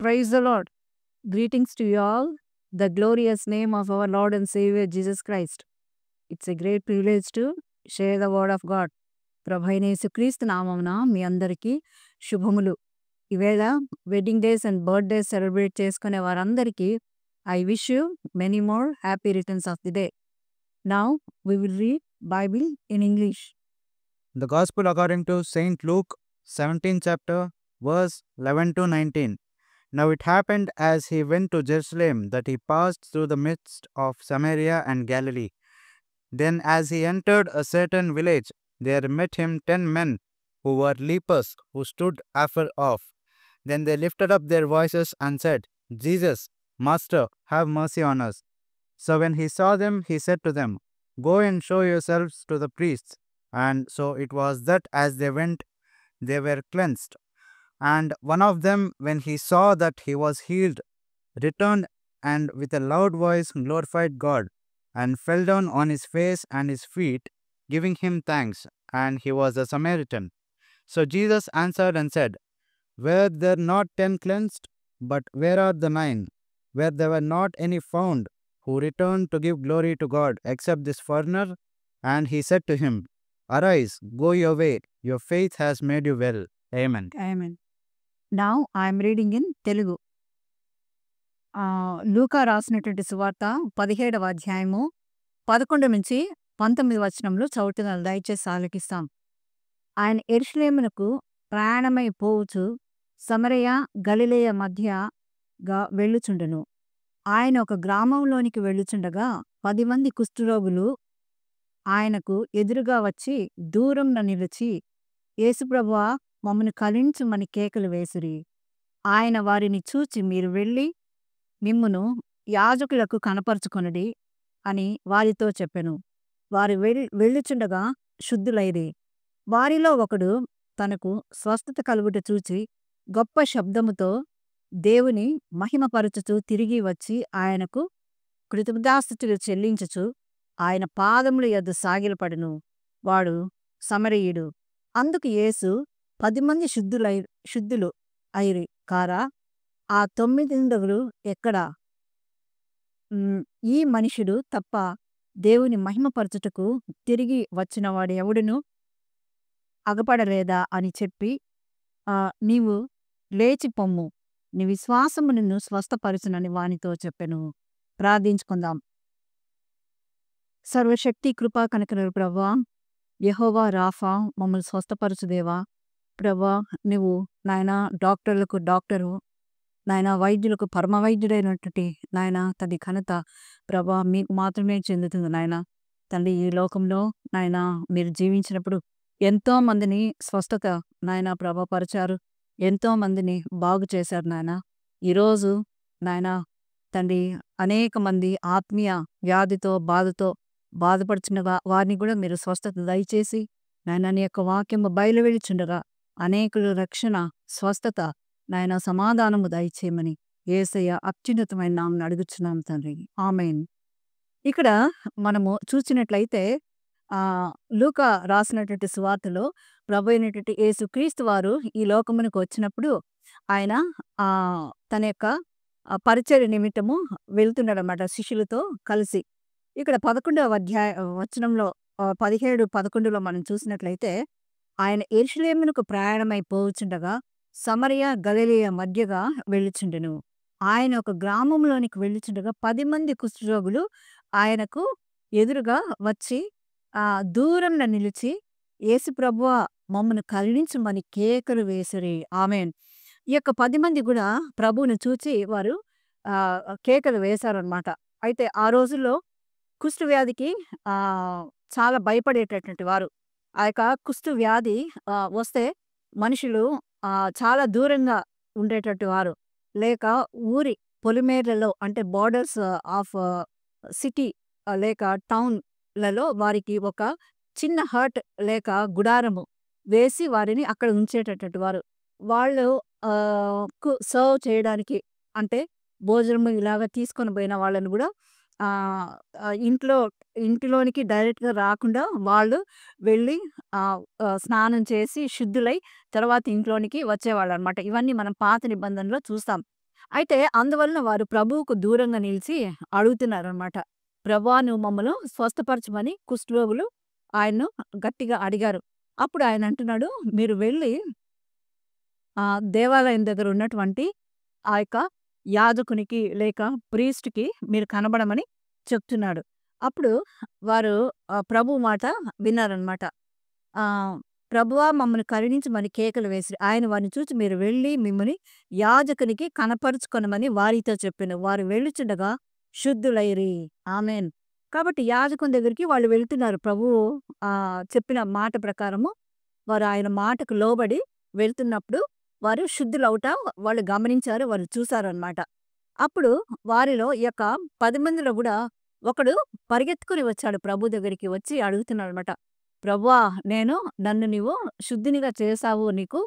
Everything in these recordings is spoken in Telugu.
Praise the Lord. Greetings to you all. The glorious name of our Lord and Savior Jesus Christ. It's a great privilege to share the word of God. ప్రభు అయిన యేసుక్రీస్తు నామమున మీ అందరికీ శుభములు. ఈవేళ wedding days and birthdays celebrate చేసుకునే వారందరికీ I wish you many more happy returns of the day. Now we will read Bible in English. The Gospel according to Saint Luke, 17th chapter, verse 11 to 19. Now it happened as he went to Jerusalem that he passed through the midst of Samaria and Galilee. Then as he entered a certain village, there met him 10 men who were lepers, who stood afar off. Then they lifted up their voices and said, Jesus, Master, have mercy on us. So when he saw them, he said to them, Go and show yourselves to the priests. And so it was that as they went, they were cleansed. And one of them, when he saw that he was healed, returned and with a loud voice glorified God, and fell down on his face and his feet, giving him thanks. And he was a Samaritan. So Jesus answered and said, Were there not 10 cleansed? But where are the 9? Where there were not any found who returned to give glory to God, except this foreigner? And he said to him, Arise, go your way, your faith has made you well. Amen. Amen. Now I am reading in Telugu. లూకా రాసినటువంటి సువార్త 17వ అధ్యాయము 11 నుంచి 19 వచనంలో చదువుతున్నాను. దయచేసి ఆలకిస్తాం. ఆయన యెరూషలేమునకు ప్రయాణమై పోవచ్చు సమరయ గలిలయ మధ్యగా వెళ్ళుచుండెను. ఆయన ఒక గ్రామంలోనికి వెళ్ళుచుండగా 10 మంది కుష్ఠరోగులు ఆయనకు ఎదురుగా వచ్చి దూరంన నిలిచి, యేసుప్రభువా, మమ్మను కరుణించుమని కేకలు వేసిరి. ఆయన వారిని చూచి, మీరు వెళ్ళి మిమ్మును యాజకులకు కనపరుచుకొనుడి అని వారితో చెప్పెను. వారు వెళ్ళుచుండగా శుద్ధులైరి. వారిలో ఒకడు తనకు స్వస్థత కలుగుట చూచి గొప్ప శబ్దముతో దేవుని మహిమపరచుచు తిరిగి వచ్చి ఆయనకు కృతజ్ఞతాస్తుతులు చెల్లించుచు ఆయన పాదముల యొద్ద సాగిలపడెను. వాడు సమరయుడు. అందుకు యేసు, 10 మంది శుద్ధులు అయిరి కారా? ఆ 9 ఎక్కడా? ఈ మనుషుడు తప్ప దేవుని మహిమపరచుటకు తిరిగి వచ్చిన వాడు ఎవడును అగపడలేదా అని చెప్పి, నీవు లేచి పొమ్ము, నీ విశ్వాసము నిన్ను స్వస్థపరచునని వానితో చెప్పెను. ప్రార్థించుకుందాం. సర్వశక్తి కృపా కనికరముల ప్రభువా, యెహోవా రాఫా, మమ్మల్ని స్వస్థపరచుదేవా. ప్రభువా, నువ్వు నాయన డాక్టర్లకు డాక్టరు, నాయన వైద్యులకు పరమ వైద్యుడైనటువంటి నాయన తండ్రి ఘనత ప్రభా మీకు మాత్రమే చెందుతుంది. నాయన తండ్రి, ఈ లోకంలో నాయన మీరు జీవించినప్పుడు ఎంతో మందిని స్వస్థత నాయన ప్రభాపరిచారు, ఎంతో మందిని బాగు చేశారు. నాయన ఈరోజు నాయన తండ్రి అనేక మంది ఆత్మీయ వ్యాధితో బాధతో బాధపడుచుండగా వారిని కూడా మీరు స్వస్థత దయచేసి నాయన నీ యొక్క వాక్యము బయలువెళ్ళుచుండగా అనేకుల రక్షణ, స్వస్థత, నాయన సమాధానము దయచేయమని యేసయ్య అత్యున్నతమైన నామమున అడుగుచున్నాం తండ్రి. ఆమేన్. ఇక్కడ మనము చూసినట్లయితే లూకా రాసినటువంటి సువార్తలో ప్రభు అయినటువంటి యేసుక్రీస్తు వారు ఈ లోకమునకు వచ్చినప్పుడు ఆయన తన యొక్క పరిచర్య నిమిత్తము వెళ్తున్నాడన్నమాట శిష్యులతో కలిసి. ఇక్కడ 11వ వచనంలో 17-11లో మనం చూసినట్లయితే ఆయన యెరూషలేమునకు ప్రయాణమై పోవుచుండగా సమరయ గలిలయ మధ్యగా వెళ్ళుచుండెను. ఆయన ఒక గ్రామంలోనికి వెళ్ళుచుండగా 10 మంది కుష్ఠరోగులు ఆయనకు ఎదురుగా వచ్చి దూరంలో నిలిచి, యేసుప్రభువా, మమ్మను కరుణించుమని కేకలు వేసిరి. ఆమేన్. ఈ యొక్క 10 మంది కూడా ప్రభువును చూచి వారు కేకలు వేశారనమాట. అయితే ఆ రోజుల్లో కుష్ఠ వ్యాధికి చాలా భయపడేటటువంటి వారు. ఆ యొక్క కుష్ఠ వ్యాధి వస్తే మనుషులు చాలా దూరంగా ఉండేటట్టు వారు, లేక ఊరి పొలిమేర్లలో అంటే బార్డర్స్ ఆఫ్ సిటీ లేక టౌన్లలో వారికి ఒక చిన్న హర్ట్ లేక గుడారము వేసి వారిని అక్కడ ఉంచేటటువంటి వారు. వాళ్ళు సర్వ్ చేయడానికి అంటే భోజనము ఇలాగ తీసుకొని పోయిన వాళ్ళని కూడా ఇంటిలోనికి డైరెక్ట్గా రాకుండా వాళ్ళు వెళ్ళి స్నానం చేసి శుద్ధులై తర్వాత ఇంట్లోనికి వచ్చేవాళ్ళు అనమాట. ఇవన్నీ మనం పాత నిబంధనలో చూస్తాం. అయితే అందువలన వారు ప్రభువుకు దూరంగా నిలిచి అడుగుతున్నారనమాట. "ప్రభువా నువ్వు మమ్మల్ని స్వస్థపరచమని" కుష్ఠరోగులు ఆయన్ను గట్టిగా అడిగారు. అప్పుడు ఆయన అంటున్నాడు, "మీరు వెళ్ళి దేవాలయం దగ్గర ఉన్నటువంటి ఆ యొక్క యాజకునికి లేక ప్రీస్ట్‌కి మీరు కనబడమని చెప్తున్నాడు." అప్పుడు వారు ప్రభువు మాట విన్నారనమాట. ఆహ్, "ప్రభువా మమ్మల్ని కరుణించమని కేకలు వేసిరి. ఆయన వారిని చూచి మీరు వెళ్లి మిమ్ముని యాజకునికి కనపరుచుకొనమని వారితో చెప్పెను. వారు వెళ్ళుచుండగా శుద్ధులైరి." ఆమేన్. కాబట్టి యాజకుని దగ్గరికి వాళ్ళు వెళ్తున్నారు. ప్రభువు చెప్పిన మాట ప్రకారము వారు ఆయన మాటకు లోబడి వెళ్తున్నప్పుడు వారు శుద్ధులవుట వాళ్ళు గమనించారు. వారు చూసారనమాట. అప్పుడు వారిలో ఈ యొక్క 10 మందిలో గూడా ఒకడు పరిగెత్తుకొని వచ్చాడు ప్రభు దగ్గరికి వచ్చి అడుగుతున్నాడనమాట. "ప్రభువా నన్ను నీవు శుద్ధినిగా చేశావు. నీకు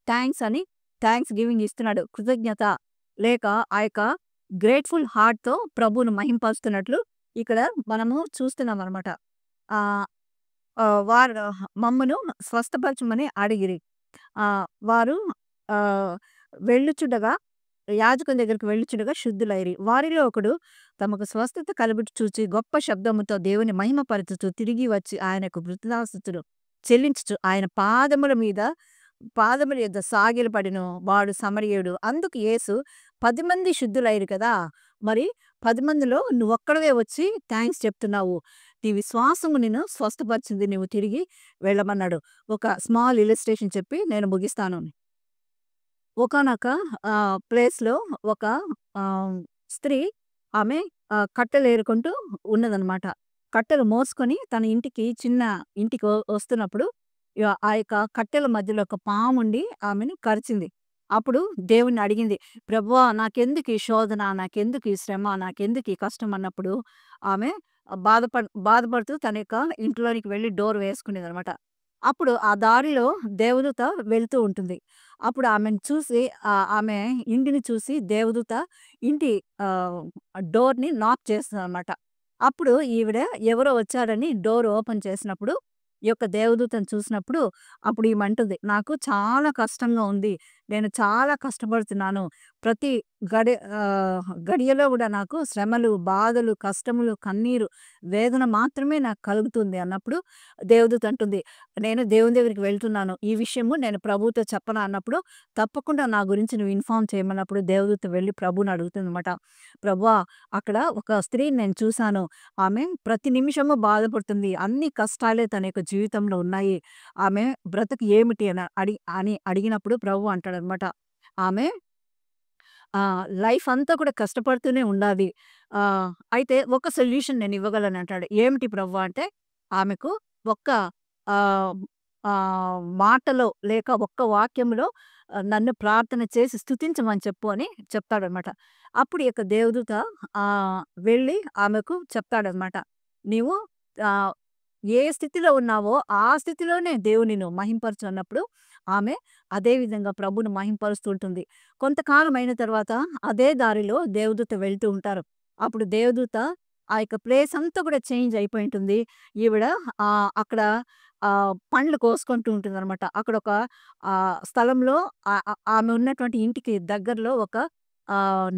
థాంక్స్" అని థాంక్స్ గివింగ్ ఇస్తున్నాడు. కృతజ్ఞత లేక ఆ యొక్క గ్రేట్‌ఫుల్ హార్ట్‌తో ప్రభువును మహింపరుస్తున్నట్లు ఇక్కడ మనము చూస్తున్నామనమాట. ఆహ్, వారు మమ్మును స్వస్థపరచమని అడిగిరి. వారు ఆహ్, వెళ్ళుచుండగా యాజకుని దగ్గరికి వెళ్ళుచుండగా శుద్ధులైరి. వారిలో ఒకడు తమకు స్వస్థత కలుగుట చూచి గొప్ప శబ్దముతో దేవుని మహిమపరచుచు తిరిగి వచ్చి ఆయనకు కృతజ్ఞతాస్తుతులు చెల్లించుచు ఆయన పాదముల యొద్ద సాగిలపడెను. వాడు సమరయుడు. అందుకు యేసు 10 మంది శుద్ధులైరు కదా! మరి 10 మందిలో నువ్వొక్కడివే వచ్చి థాంక్స్ చెప్తున్నావు. నీ విశ్వాసము నిన్ను స్వస్థపరిచింది. నువ్వు తిరిగి వెళ్ళమన్నాడు. ఒక స్మాల్ ఇల్లస్ట్రేషన్ చెప్పి నేను ముగిస్తాను. ఒకానొక ప్లేస్‌లో ఒక స్త్రీ ఆమె కట్టెలేరుకుంటూ ఉన్నదనమాట. కట్టెలు మోసుకొని తన ఇంటికి వస్తున్నప్పుడు ఆ యొక్క కట్టెల మధ్యలో ఒక పాముండి ఆమెను కరిచింది. అప్పుడు దేవుడిని అడిగింది, "ప్రభువా నాకెందుకు ఈ శోధన? నాకెందుకు ఈ శ్రమ? నాకెందుకు ఈ కష్టం?" అన్నప్పుడు ఆమె బాధపడుతూ తన యొక్క ఇంట్లోనికి వెళ్లి డోర్ వేసుకునేదనమాట. అప్పుడు ఆ దారిలో దేవదూత వెళ్తూ ఉంటుంది. అప్పుడు ఆమెను చూసి ఆమె ఇంటిని చూసి దేవదూత ఇంటి డోర్‌ని నాక్ చేస్తదనమాట. అప్పుడు ఈవిడ ఎవరో వచ్చారని డోర్ ఓపెన్ చేసినప్పుడు ఈ యొక్క దేవదూతను చూసినప్పుడు అప్పుడు ఈమంటుంది, "నాకు చాలా కష్టంగా ఉంది. నేను చాలా కష్టపడుతున్నాను. ప్రతి గడియలో గూడా నాకు శ్రమలు, బాధలు, కష్టములు, కన్నీరు, వేదన మాత్రమే నాకు కలుగుతుంది" అన్నప్పుడు దేవదూత అంటుంది, "నేను దేవుని దగ్గరికి వెళ్తున్నాను. ఈ విషయము నేను ప్రభువుతో చెప్పనా" అన్నప్పుడు, "తప్పకుండా నా గురించి నువ్వు ఇన్ఫార్మ్ చేయమన్నప్పుడు" దేవదూత వెళ్లి ప్రభువుని అడుగుతుందనమాట. "ప్రభువా అక్కడ ఒక స్త్రీని నేను చూశాను. ఆమె ప్రతి నిమిషము బాధపడుతుంది. అన్ని కష్టాలే తన యొక్క జీవితంలో ఉన్నాయి. ఆమె బ్రతుకు ఏమిటి" అని అడిగినప్పుడు ప్రభువు అంటాడనమాట, "ఆమె లైఫ్ అంతా కూడా కష్టపడుతూనే ఉండాలి. అయితే ఒక సొల్యూషన్ నేను ఇవ్వగలను" అంటాడు. "ఏమిటి ప్రభువా" అంటే, ఆమెకు ఒక్క ఆహ్, మాటలో లేక ఒక్క వాక్యంలో నన్ను ప్రార్థన చేసి స్తుతించమని చెప్పు అని చెప్తాడనమాట. అప్పుడు ఈ యొక్క దేవదూత వెళ్ళి ఆమెకు చెప్తాడనమాట. "నీవు ఆహ్, ఏ స్థితిలో ఉన్నావో ఆ స్థితిలోనే దేవుని నువ్వు మహింపరచు" అన్నప్పుడు ఆమె అదే విధంగా ప్రభువును మహింపరుస్తూ ఉంటుంది. కొంతకాలం అయిన తర్వాత అదే దారిలో దేవదూత వెళ్తూ ఉంటారు. అప్పుడు దేవదూత ఆ యొక్క ప్లేస్ అంతా కూడా చేంజ్ అయిపోయి ఉంటుంది. ఈవిడ అక్కడ పండ్లు కోసుకుంటూ ఉంటుందనమాట. అక్కడొక స్థలంలో ఆమె ఉన్నటువంటి ఇంటికి దగ్గరలో ఒక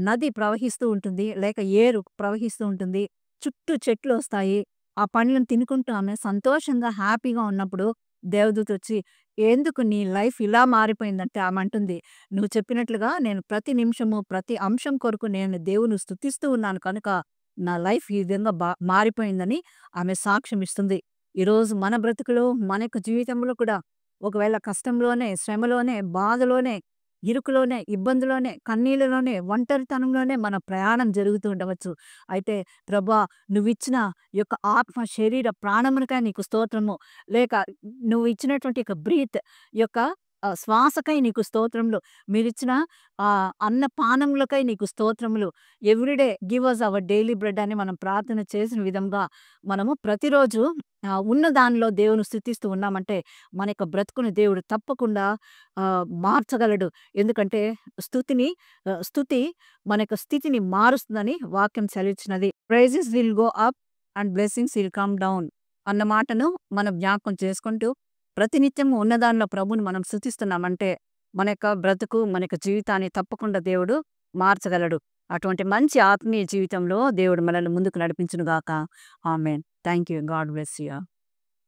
నది ప్రవహిస్తూ ఉంటుంది. లేక ఏరు ప్రవహిస్తూ ఉంటుంది. చుట్టూ చెట్లొస్తాయి. ఆ పండ్లను తినుకుంటూ ఆమె సంతోషంగా, హ్యాపీగా ఉన్నప్పుడు దేవదూతొచ్చి, "ఎందుకు నీ లైఫ్ ఇలా మారిపోయిందంటే" ఆమె అంటుంది, "నువ్వు చెప్పినట్లుగా నేను ప్రతి నిమిషము, ప్రతి అంశం కొరకు నేను దేవుని స్తుతిస్తూ ఉన్నాను కనుక నా లైఫ్ ఈ విధంగా మారిపోయిందని" ఆమె సాక్ష్యం ఇస్తుంది. ఈరోజు మన బ్రతుకులో, మన యొక్క జీవితంలో కూడా ఒకవేళ కష్టంలోనే, శ్రమలోనే, బాధలోనే, ఇరుకులోనే, ఇబ్బందిలోనే, కన్నీళ్లలోనే, ఒంటరితనంలోనే మన ప్రయాణం జరుగుతూ ఉండవచ్చు. అయితే ప్రభా నువ్విచ్చిన ఈ యొక్క ఆత్మ, శరీర, ప్రాణమునకై నీకు స్తోత్రము. లేక నువ్వు ఇచ్చినటువంటి యొక్క బ్రీత్ యొక్క శ్వాసకై నీకు స్తోత్రములు. మీరిచ్చిన అన్నపానములకై నీకు స్తోత్రములు. Every day give us our daily bread అని మనం ప్రార్థన చేసిన విధంగా మనము ప్రతిరోజు ఉన్న దానిలో దేవుని స్తుతిస్తూ ఉన్నామంటే మన యొక్క బ్రతుకుని దేవుడు తప్పకుండా మార్చగలడు. ఎందుకంటే స్తుతి మన యొక్క స్థితిని మారుస్తుందని వాక్యం సెలవిచ్చినది. Praises will go up and blessings will come down అన్న మాటను మనం జ్ఞాపకం చేసుకుంటూ ప్రతినిత్యము ఉన్నదానిలో ప్రభువుని మనం స్తుతిస్తున్నామంటే మన యొక్క బ్రతుకు, మన యొక్క జీవితాన్ని తప్పకుండా దేవుడు మార్చగలడు. అటువంటి మంచి ఆత్మీయ జీవితంలో దేవుడు మనల్ని ముందుకు నడిపించును గాక. Amen. Thank you. God bless you all.